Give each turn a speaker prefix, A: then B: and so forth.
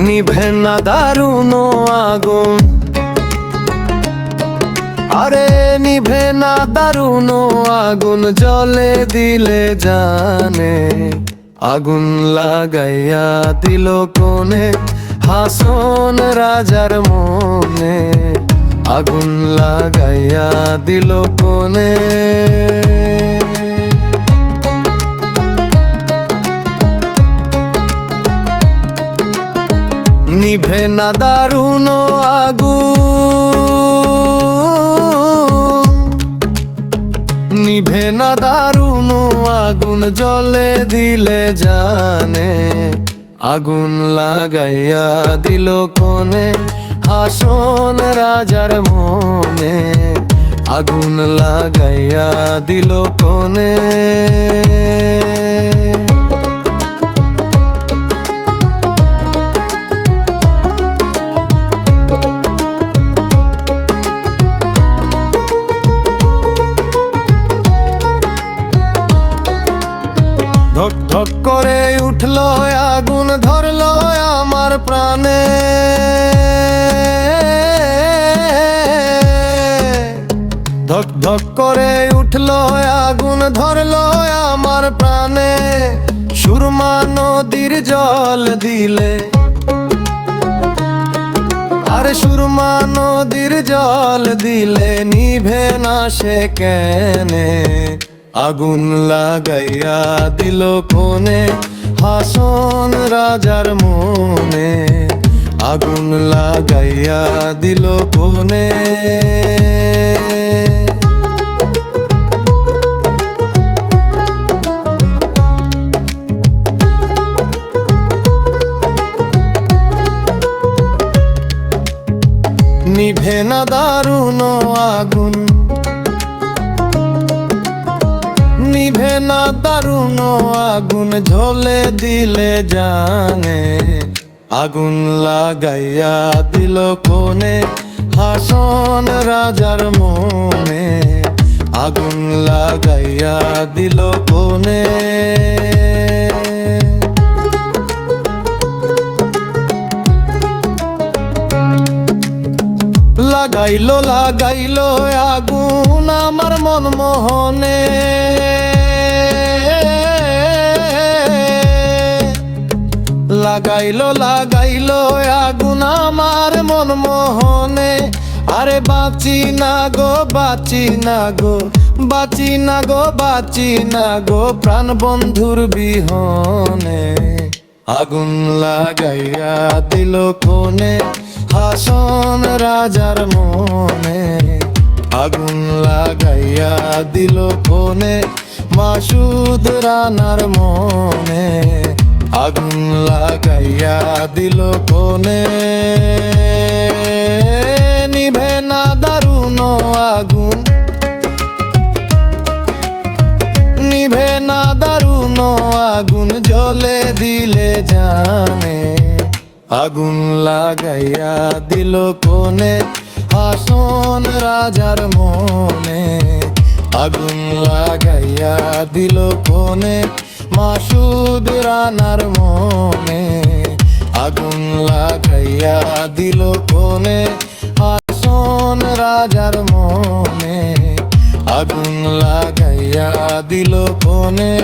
A: নিভে না দারুণ আগুন, আরে নিভে না দারুণ আগুন, জলে দিলে জানে। আগুন লাগাইয়া দিল কোনে হাসন রাজার মনে, আগুন লাগাইয়া দিল কোনে। নিভে না দারুণ আগুন, নিভে না দারুণ আগুন, জলে দিলে জানে। আগুন লাগাইয়া দিল কোনে হাসন রাজার মনে, আগুন লাগাইয়া দিল কোনে। ধক ধক করে উঠলো আগুন, ধরলো আমার প্রাণে। ধক ধক করে উঠলো আগুন, ধরলো আমার প্রাণে। সুরমা নদীর জল দিলে, আরে সুরমা নদীর জল দিলে, নিভে না সে কেনে। আগুন লাগাইয়া দিল কোনে হাসন রাজার মনে, আগুন লাগাইয়া দিল কোনে। নিভে না দারুণ আগুন, নিভে না দারুণ আগুন, ঝোলে দিলে জানে। আগুন লাগাইয়া দিল কোনে হাসন রাজার মনে, আগুন লাগাইয়া দিল কোনে। লাগাইলো লাগাইলো আগুন আমার মন মোহনে, লাগাইলো লাগাইলো আগুন আমার মন মোহনে। আরে বাঁচি না গো বাঁচি না গো, বাঁচি না গো বাঁচি না গো, প্রাণ বন্ধুর বিহনে। আগুন লাগাইয়া দিল কোনে হাসন রাজার মনে, আগুন লাগাইয়া দিল কোনে মাসুদ রানার মনে, আগুন লাগাইয়া দিল কোনে। নিভে না দারুণ আগুন, নিভে না দারুণ আগুন, জলে দিলে জানে। আগুন লাগাইয়া দিল কোনে হাসন রাজার মনে, আগুন লাগাইয়া দিল কোনে মাসুদ রানার মনে, আগুন লাগাইয়া দিল কোনে হাসন রাজার মনে, আগুন লাগাইয়া দিল কোনে।